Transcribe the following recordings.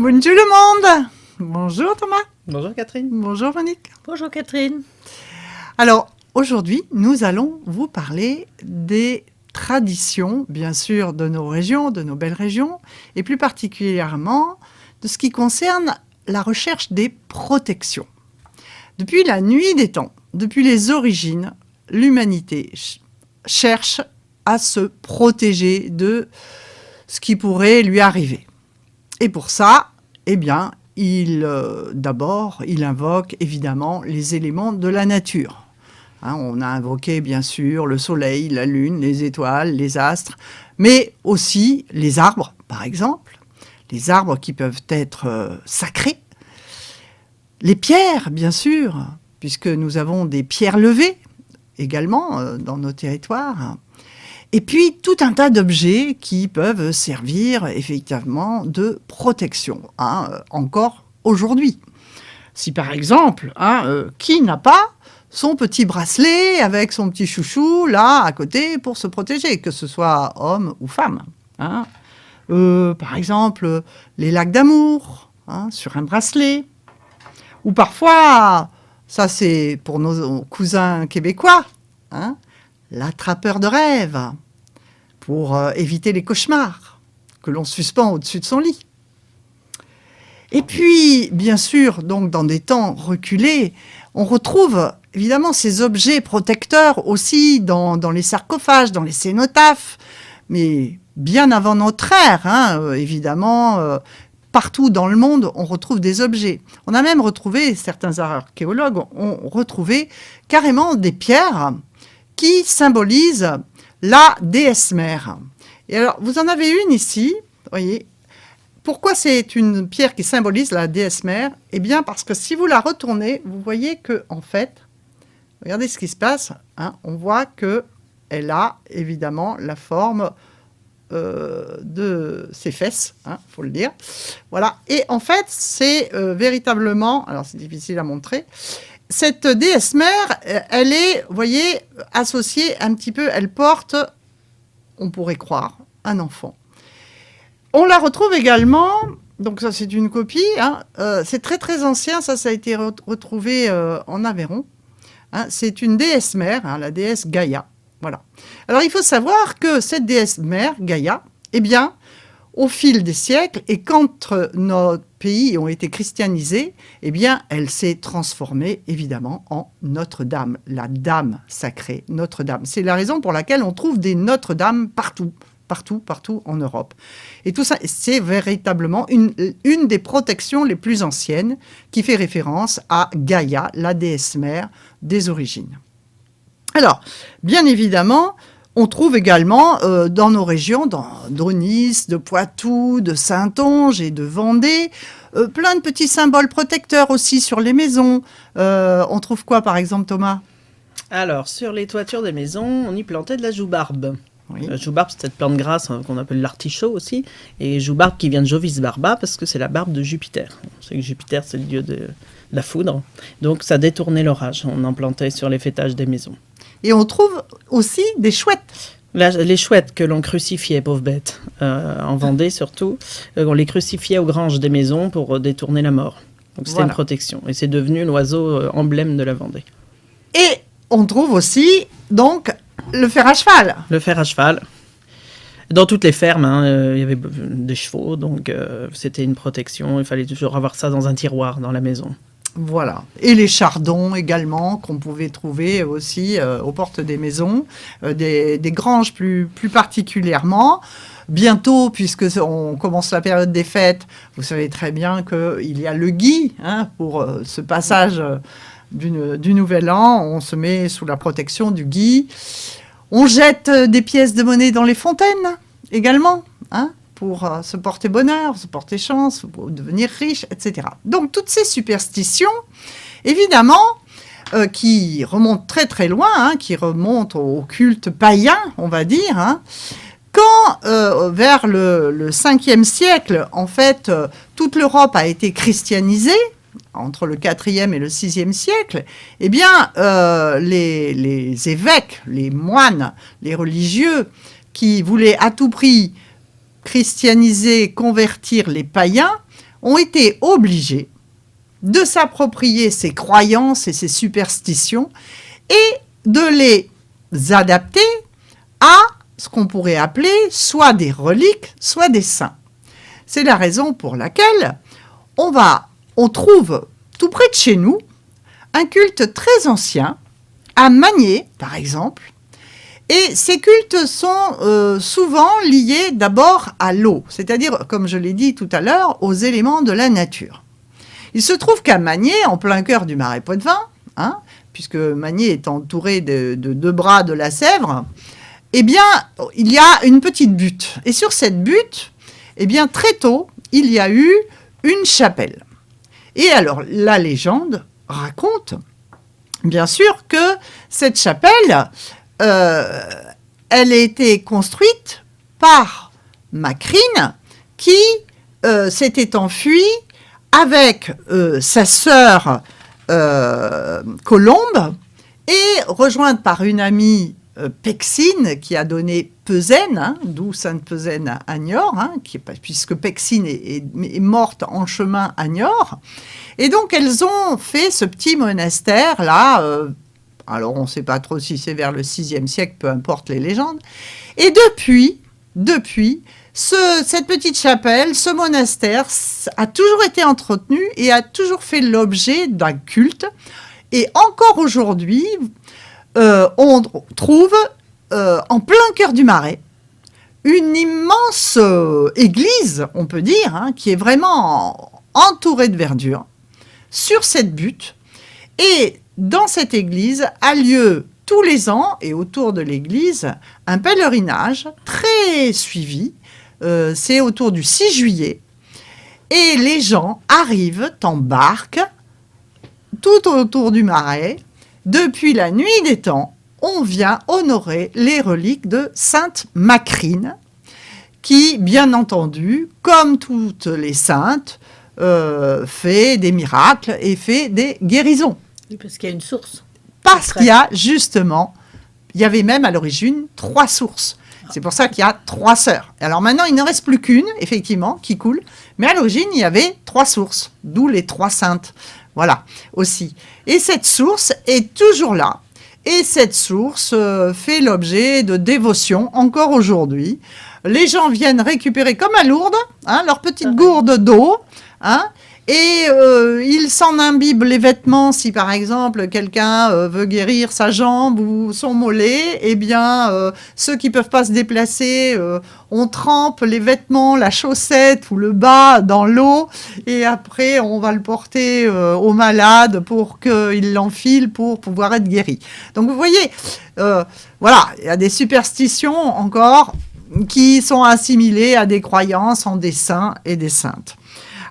Bonjour le monde. Bonjour Thomas. Bonjour Catherine. Bonjour Monique. Bonjour Catherine. Alors, aujourd'hui, nous allons vous parler des traditions, bien sûr, de nos régions, de nos belles régions, et plus particulièrement de ce qui concerne la recherche des protections. Depuis la nuit des temps, depuis les origines, l'humanité cherche à se protéger de ce qui pourrait lui arriver. Et pour ça, eh bien, il invoque évidemment les éléments de la nature. On a invoqué bien sûr le soleil, la lune, les étoiles, les astres, mais aussi les arbres, par exemple, les arbres qui peuvent être sacrés, les pierres, bien sûr, puisque nous avons des pierres levées également dans nos territoires, et puis tout un tas d'objets qui peuvent servir effectivement de protection, encore aujourd'hui. Si par exemple, qui n'a pas son petit bracelet avec son petit chouchou là à côté pour se protéger, que ce soit homme ou femme. Par exemple, les lacs d'amour sur un bracelet. Ou parfois, ça c'est pour nos cousins québécois, l'attrapeur de rêve, pour éviter les cauchemars que l'on suspend au-dessus de son lit. Et puis, bien sûr, donc dans des temps reculés, on retrouve évidemment ces objets protecteurs aussi dans les sarcophages, dans les cénotaphes, mais bien avant notre ère, évidemment, partout dans le monde, on retrouve des objets. On a même retrouvé, certains archéologues ont retrouvé carrément des pierres qui symbolisent la déesse mère. Et alors, vous en avez une ici, voyez. Pourquoi c'est une pierre qui symbolise la déesse mère ? Eh bien, parce que si vous la retournez, vous voyez que, en fait, regardez ce qui se passe. On voit qu'elle a évidemment la forme de ses fesses, faut le dire. Voilà. Et en fait, c'est véritablement, alors c'est difficile à montrer, cette déesse mère, elle est, vous voyez, associée un petit peu, elle porte, on pourrait croire, un enfant. On la retrouve également, donc ça c'est une copie, c'est très très ancien, ça a été retrouvé en Aveyron. C'est une déesse mère, la déesse Gaïa. Voilà. Alors il faut savoir que cette déesse mère, Gaïa, eh bien, au fil des siècles, et quand nos pays ont été christianisés, eh bien, elle s'est transformée évidemment en Notre-Dame, la Dame sacrée, Notre-Dame. C'est la raison pour laquelle on trouve des Notre-Dame partout en Europe. Et tout ça, c'est véritablement une des protections les plus anciennes qui fait référence à Gaïa, la déesse mère des origines. Alors, bien évidemment, on trouve également dans nos régions, d'Aunis, de Poitou, de Saintonge et de Vendée, plein de petits symboles protecteurs aussi sur les maisons. On trouve quoi, par exemple, Thomas ? Alors, sur les toitures des maisons, on y plantait de la joubarbe. Oui. La joubarbe, c'est cette plante grasse qu'on appelle l'artichaut aussi. Et joubarbe qui vient de Jovis barba, parce que c'est la barbe de Jupiter. On sait que Jupiter, c'est le dieu de la foudre. Donc, ça détournait l'orage. On en plantait sur les fêtages des maisons. Et on trouve aussi des chouettes. Les chouettes que l'on crucifiait, pauvres bêtes, en Vendée surtout, on les crucifiait aux granges des maisons pour détourner la mort. Donc c'était une protection. Et c'est devenu l'oiseau emblème de la Vendée. Et on trouve aussi, donc, le fer à cheval. Le fer à cheval. Dans toutes les fermes, il y avait des chevaux, donc c'était une protection. Il fallait toujours avoir ça dans un tiroir dans la maison. Voilà. Et les chardons également, qu'on pouvait trouver aussi aux portes des maisons, des granges plus particulièrement. Bientôt, puisque on commence la période des fêtes, vous savez très bien qu'il y a le gui, pour ce passage du Nouvel An. On se met sous la protection du gui. On jette des pièces de monnaie dans les fontaines également, pour se porter bonheur, se porter chance, pour devenir riche, etc. Donc, toutes ces superstitions, évidemment, qui remontent très très loin, qui remontent au culte païen, on va dire, quand, vers le 5e siècle, en fait, toute l'Europe a été christianisée, entre le 4e et le 6e siècle, eh bien, les évêques, les moines, les religieux, qui voulaient à tout prix christianiser, convertir les païens, ont été obligés de s'approprier ces croyances et ces superstitions et de les adapter à ce qu'on pourrait appeler soit des reliques, soit des saints. C'est la raison pour laquelle on trouve tout près de chez nous un culte très ancien, à Magné par exemple, et ces cultes sont souvent liés d'abord à l'eau, c'est-à-dire, comme je l'ai dit tout à l'heure, aux éléments de la nature. Il se trouve qu'à Magné, en plein cœur du Marais Poitevin, puisque Magné est entouré de 2 bras de la Sèvre, eh bien, il y a une petite butte. Et sur cette butte, eh bien, très tôt, il y a eu une chapelle. Et alors, la légende raconte, bien sûr, que cette chapelle, elle a été construite par Macrine, qui s'était enfuie avec sa sœur Colombe, et rejointe par une amie Pexine, qui a donné Pezaine, d'où Sainte Pezaine à Niort, puisque Pexine est morte en chemin à Niort. Et donc, elles ont fait ce petit monastère-là. Alors, on ne sait pas trop si c'est vers le VIe siècle, peu importe les légendes. Et depuis, cette petite chapelle, ce monastère, a toujours été entretenu et a toujours fait l'objet d'un culte. Et encore aujourd'hui, on trouve en plein cœur du Marais une immense église, on peut dire, qui est vraiment entourée de verdure, sur cette butte. Et dans cette église a lieu tous les ans, et autour de l'église, un pèlerinage très suivi. C'est autour du 6 juillet. Et les gens arrivent en barque tout autour du Marais. Depuis la nuit des temps, on vient honorer les reliques de Sainte Macrine, qui, bien entendu, comme toutes les saintes, fait des miracles et fait des guérisons. Oui, parce qu'il y a une source. Parce qu'il y a justement, il y avait même à l'origine 3 sources. C'est pour ça qu'il y a 3 sœurs. Alors maintenant, il ne reste plus qu'une, effectivement, qui coule. Mais à l'origine, il y avait 3 sources, d'où les 3 saintes. Voilà, aussi. Et cette source est toujours là. Et cette source fait l'objet de dévotion encore aujourd'hui. Les gens viennent récupérer, comme à Lourdes, leur petite gourde d'eau, et ils s'en imbibent les vêtements. Si par exemple quelqu'un veut guérir sa jambe ou son mollet, eh bien ceux qui ne peuvent pas se déplacer, on trempe les vêtements, la chaussette ou le bas dans l'eau, et après on va le porter au malade pour qu'il l'enfile pour pouvoir être guéri. Donc vous voyez, voilà, il y a des superstitions encore qui sont assimilées à des croyances en des saints et des saintes.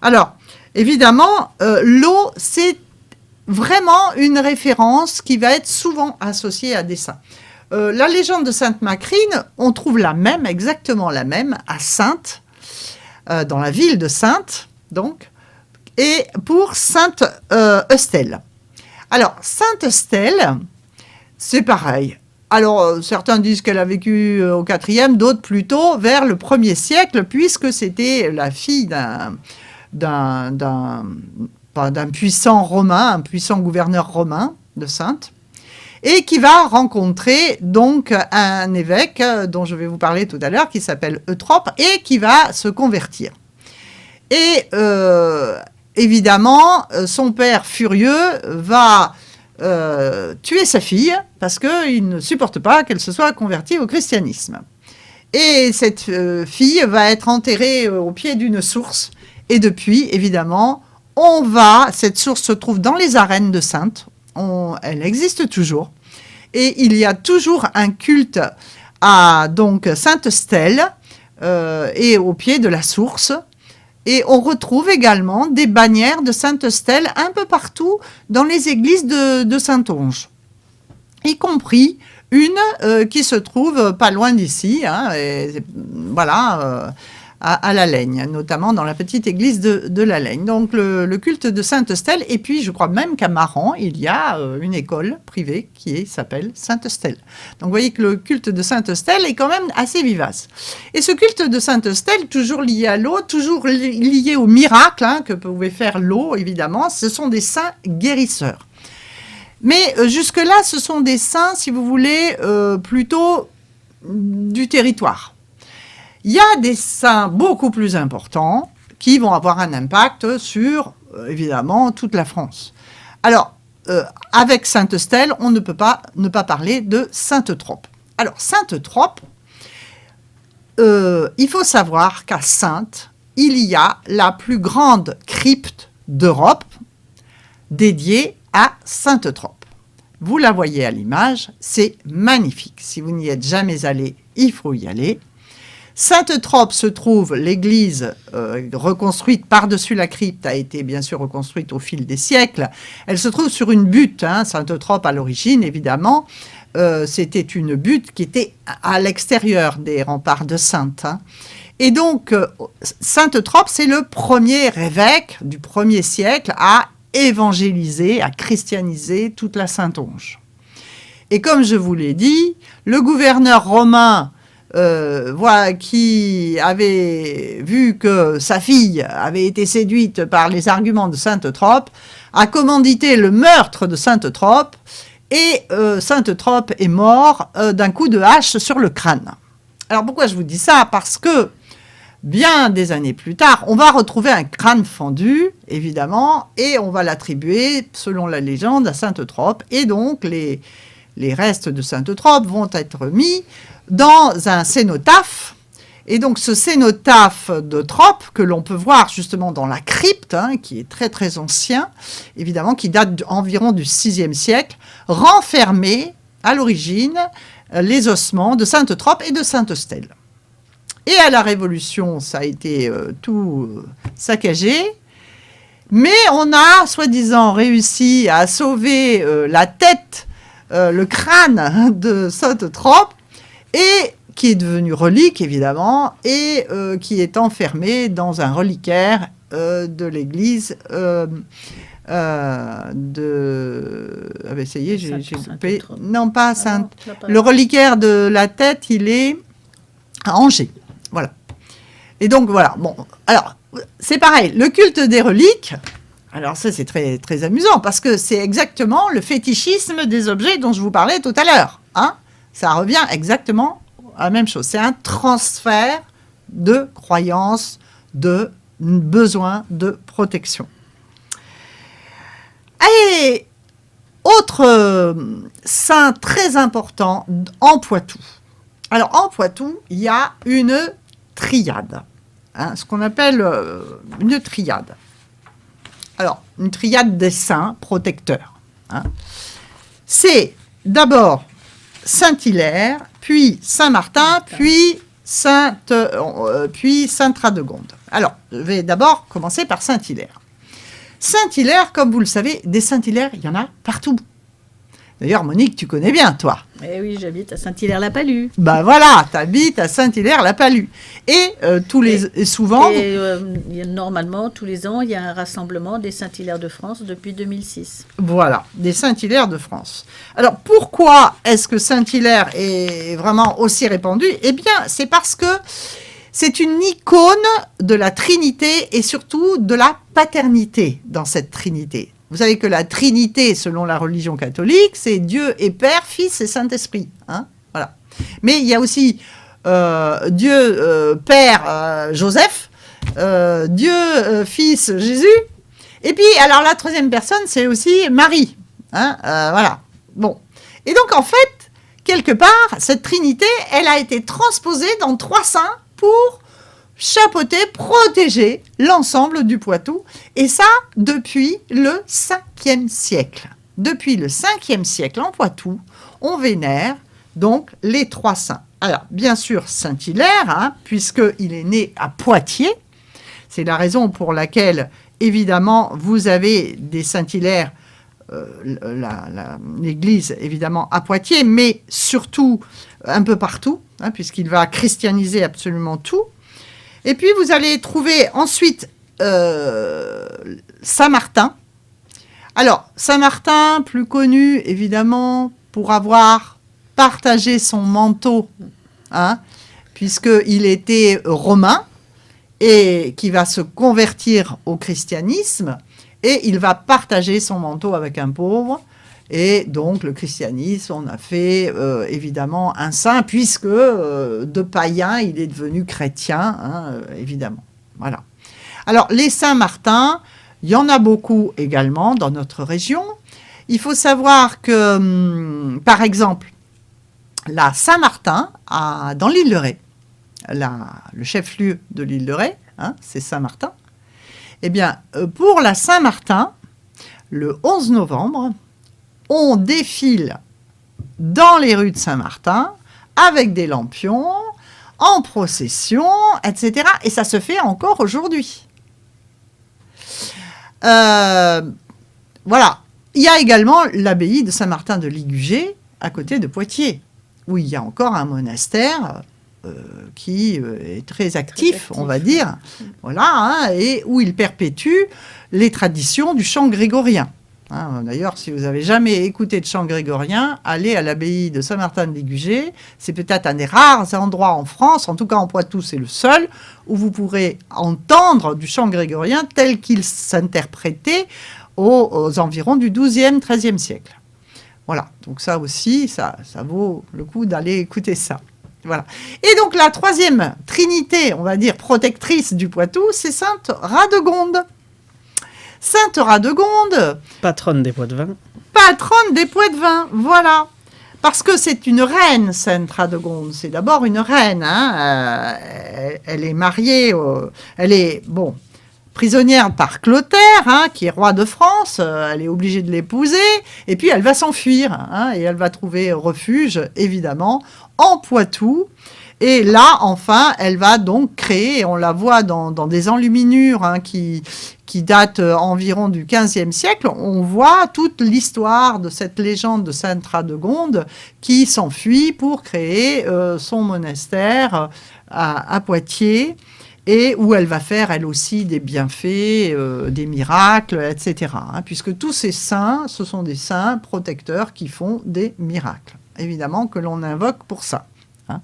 Alors, évidemment, l'eau, c'est vraiment une référence qui va être souvent associée à des saints. La légende de Sainte Macrine, on trouve la même, exactement la même, à Saintes, dans la ville de Saintes, donc, et pour Sainte Eustelle. Alors, Sainte Eustelle, c'est pareil. Alors, certains disent qu'elle a vécu au IVe, d'autres plutôt vers le 1er siècle, puisque c'était la fille d'un puissant romain, un puissant gouverneur romain de Saintes, et qui va rencontrer donc un évêque dont je vais vous parler tout à l'heure, qui s'appelle Eutrope, et qui va se convertir. Et évidemment, son père furieux va tuer sa fille, parce qu'il ne supporte pas qu'elle se soit convertie au christianisme. Et cette fille va être enterrée au pied d'une source. Et depuis, évidemment, cette source se trouve dans les arènes de Saintes. Elle existe toujours. Et il y a toujours un culte à donc Sainte Eustelle et au pied de la source. Et on retrouve également des bannières de Sainte Eustelle un peu partout dans les églises de Saintonge, y compris une qui se trouve pas loin d'ici. Voilà. à la Laigne, notamment dans la petite église de la Laigne. Donc le culte de Sainte-Eustelle, et puis je crois même qu'à Maran, il y a une école privée qui s'appelle Sainte-Eustelle. Donc vous voyez que le culte de Sainte-Eustelle est quand même assez vivace. Et ce culte de Sainte-Eustelle, toujours lié à l'eau, toujours lié au miracle que pouvait faire l'eau, évidemment, ce sont des saints guérisseurs. Mais jusque-là, ce sont des saints, si vous voulez, plutôt du territoire. Il y a des saints beaucoup plus importants qui vont avoir un impact sur, évidemment, toute la France. Alors, avec Sainte-Eustelle, on ne peut pas ne pas parler de Sainte-Trope. Alors, Sainte-Trope, il faut savoir qu'à Sainte, il y a la plus grande crypte d'Europe dédiée à Sainte-Trope. Vous la voyez à l'image, c'est magnifique. Si vous n'y êtes jamais allé, il faut y aller. Sainte-Trope se trouve, l'église reconstruite par-dessus la crypte a été bien sûr reconstruite au fil des siècles. Elle se trouve sur une butte, Sainte-Trope à l'origine évidemment. C'était une butte qui était à l'extérieur des remparts de Sainte. Et donc, Sainte-Trope, c'est le premier évêque du 1er siècle à évangéliser, à christianiser toute la Saintonge. Et comme je vous l'ai dit, le gouverneur romain qui avait vu que sa fille avait été séduite par les arguments de Sainte-Trope, a commandité le meurtre de Sainte-Trope, et Sainte-Trope est mort d'un coup de hache sur le crâne. Alors pourquoi je vous dis ça? Parce que bien des années plus tard, on va retrouver un crâne fendu, évidemment, et on va l'attribuer, selon la légende, à Sainte-Trope, et donc les restes de Sainte-Trope vont être mis dans un cénotaphe. Et donc ce cénotaphe de Trope, que l'on peut voir justement dans la crypte, qui est très très ancien, évidemment, qui date environ du 6e siècle, renfermait à l'origine les ossements de Sainte-Trope et de Sainte-Eustelle. Et à la Révolution, ça a été tout saccagé, mais on a soi-disant réussi à sauver la tête, le crâne de Sainte-Trope, et qui est devenu relique, évidemment, et qui est enfermé dans un reliquaire de l'église de... Ah ben ça y est, j'ai coupé. Non, pas Sainte. Le reliquaire de la tête, il est à Angers. Voilà. Et donc, voilà. Bon, alors, c'est pareil. Le culte des reliques, alors ça, c'est très, très amusant, parce que c'est exactement le fétichisme des objets dont je vous parlais tout à l'heure. Ça revient exactement à la même chose. C'est un transfert de croyances, de besoin de protection. Et autre saint très important en Poitou. Alors, en Poitou, il y a une triade, ce qu'on appelle une triade. Alors, une triade des saints protecteurs. C'est d'abord Saint-Hilaire, puis Saint-Martin, puis Sainte-Radegonde. Alors, je vais d'abord commencer par Saint-Hilaire. Saint-Hilaire, comme vous le savez, des Saint-Hilaire, il y en a partout. D'ailleurs, Monique, tu connais bien, toi. Eh oui, j'habite à Saint-Hilaire-la-Palue. Ben voilà, tu habites à Saint-Hilaire-la-Palue. Et souvent... Et normalement, tous les ans, il y a un rassemblement des Saint-Hilaire de France depuis 2006. Voilà, des Saint-Hilaire de France. Alors, pourquoi est-ce que Saint-Hilaire est vraiment aussi répandu? Eh bien, c'est parce que c'est une icône de la Trinité et surtout de la paternité dans cette Trinité. Vous savez que la Trinité, selon la religion catholique, c'est Dieu et Père, Fils et Saint-Esprit. Voilà. Mais il y a aussi Dieu Père Joseph, Dieu Fils Jésus, et puis alors la troisième personne, c'est aussi Marie. Voilà. Bon. Et donc en fait, quelque part, cette Trinité, elle a été transposée dans 3 saints pour chapeauter, protéger l'ensemble du Poitou, et ça depuis le 5e siècle. Depuis le 5e siècle en Poitou, on vénère donc les 3 saints. Alors, bien sûr, Saint-Hilaire, puisqu'il est né à Poitiers, c'est la raison pour laquelle, évidemment, vous avez des Saint-Hilaire, l'église, évidemment, à Poitiers, mais surtout un peu partout, puisqu'il va christianiser absolument tout. Et puis, vous allez trouver ensuite Saint-Martin. Alors, Saint-Martin, plus connu, évidemment, pour avoir partagé son manteau, hein, puisqu'il était romain, et qui va se convertir au christianisme, et il va partager son manteau avec un pauvre. Et donc, le christianisme, on a fait évidemment un saint, puisque de païen, il est devenu chrétien, hein, évidemment. Voilà. Alors, les Saint-Martin, il y en a beaucoup également dans notre région. Il faut savoir que, par exemple, la Saint-Martin, dans l'île de Ré, le chef-lieu de l'île de Ré, hein, c'est Saint-Martin. Eh bien, pour la Saint-Martin, le 11 novembre, on défile dans les rues de Saint-Martin avec des lampions, en procession, etc. Et ça se fait encore aujourd'hui. Voilà. Il y a également l'abbaye de Saint-Martin de Ligugé, à côté de Poitiers, où il y a encore un monastère qui est très actif, on va dire, voilà, hein, et où il perpétue les traditions du chant grégorien. Hein, d'ailleurs, si vous n'avez jamais écouté de chant grégorien, allez à l'abbaye de Saint-Martin de Ligugé. C'est peut-être un des rares endroits en France, en tout cas en Poitou, c'est le seul, où vous pourrez entendre du chant grégorien tel qu'il s'interprétait aux environs du XIIe, XIIIe siècle. Voilà, donc ça aussi, ça vaut le coup d'aller écouter ça. Voilà. Et donc la troisième trinité, on va dire, protectrice du Poitou, c'est Sainte Radegonde. Sainte Radegonde, Patronne des Poitevins. Patronne des Poitevins, voilà. Parce que c'est une reine, Sainte Radegonde. C'est d'abord une reine. Hein. Elle est mariée, elle est, prisonnière par Clotaire, hein, qui est roi de France. Elle est obligée de l'épouser. Et puis, elle va s'enfuir. Hein, et elle va trouver refuge, évidemment, en Poitou. Et là, enfin, elle va donc créer, on la voit dans des enluminures hein, qui datent environ du XVe siècle, on voit toute l'histoire de cette légende de Sainte Radegonde qui s'enfuit pour créer son monastère à Poitiers, et où elle va faire, elle aussi, des bienfaits, des miracles, etc. Hein, puisque tous ces saints, ce sont des saints protecteurs qui font des miracles, évidemment, que l'on invoque pour ça. Hein.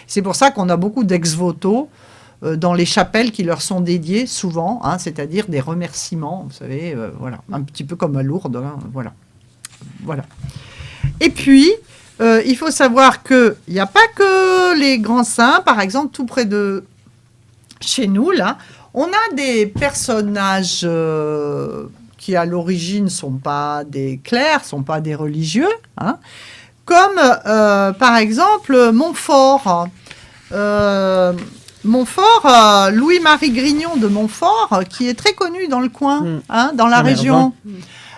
C'est pour ça qu'on a beaucoup d'ex-voto dans les chapelles qui leur sont dédiées, souvent, hein, c'est-à-dire des remerciements, vous savez, voilà, un petit peu comme à Lourdes, hein, voilà. Et puis, il faut savoir qu'il n'y a pas que les grands saints, par exemple, tout près de chez nous, là, on a des personnages qui, à l'origine, ne sont pas des clercs, ne sont pas des religieux, hein, comme, par exemple, Montfort. Montfort, Louis-Marie Grignon de Montfort, qui est très connu dans le coin, hein, dans la région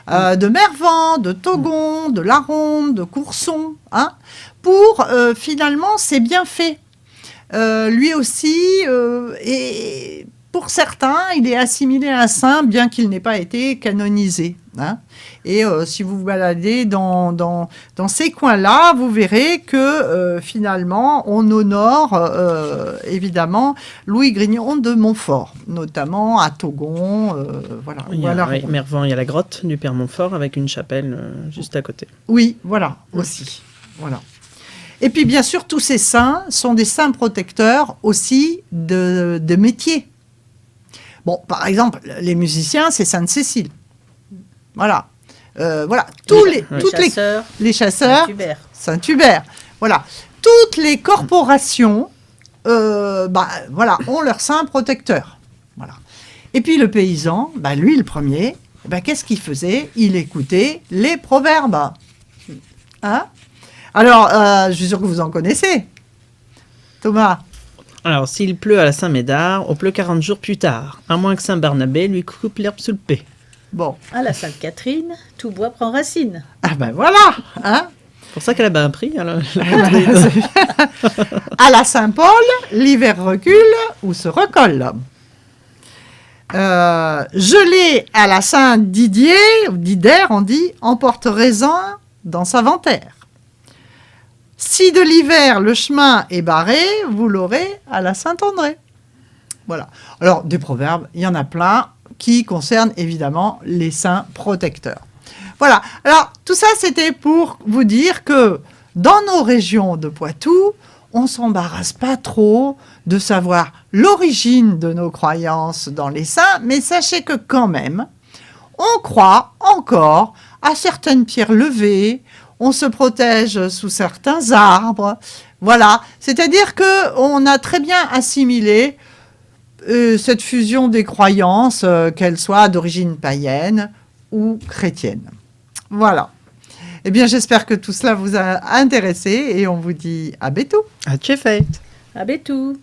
de Mervan, de Thogon, de La Ronde, de Courson, hein, pour finalement ses bienfaits. Lui aussi, et pour certains, il est assimilé à un saint, bien qu'il n'ait pas été canonisé. Hein. Et si vous vous baladez dans ces coins-là, vous verrez que finalement, on honore évidemment Louis Grignon de Montfort, notamment à Thogon. Voilà. Mervan, il y a la grotte du Père Montfort avec une chapelle juste à côté. Oui, voilà, aussi. Voilà. Et puis, bien sûr, tous ces saints sont des saints protecteurs aussi de métiers. Bon, par exemple, les musiciens, c'est Sainte-Cécile. Voilà. Voilà. Les chasseurs, Saint-Hubert. Voilà. Toutes les corporations voilà, ont leur saint protecteur. Voilà. Et puis le paysan, lui, le premier, qu'est-ce qu'il faisait? Il écoutait les proverbes. Hein? Alors, je suis sûr que vous en connaissez. Thomas? Alors, s'il pleut à la Saint-Médard, on pleut 40 jours plus tard, à moins que Saint-Barnabé lui coupe l'herbe sous le pied. Bon. À la Sainte-Catherine, tout bois prend racine. Ah voilà, hein. C'est pour ça qu'elle a bien appris. À la Saint-Paul, l'hiver recule ou se recolle. Gelé à la Saint-Didier, ou Dider, on dit, emporte raisin dans sa ventaire. Si de l'hiver le chemin est barré, vous l'aurez à la Saint-André. Voilà. Alors, des proverbes, il y en a plein qui concernent évidemment les saints protecteurs. Voilà. Alors, tout ça, c'était pour vous dire que dans nos régions de Poitou, on ne s'embarrasse pas trop de savoir l'origine de nos croyances dans les saints, mais sachez que quand même, on croit encore à certaines pierres levées, on se protège sous certains arbres. Voilà. C'est-à-dire qu'on a très bien assimilé cette fusion des croyances, qu'elles soient d'origine païenne ou chrétienne. Voilà. Eh bien, j'espère que tout cela vous a intéressé et on vous dit à bientôt. À Tchefait. À Bétou.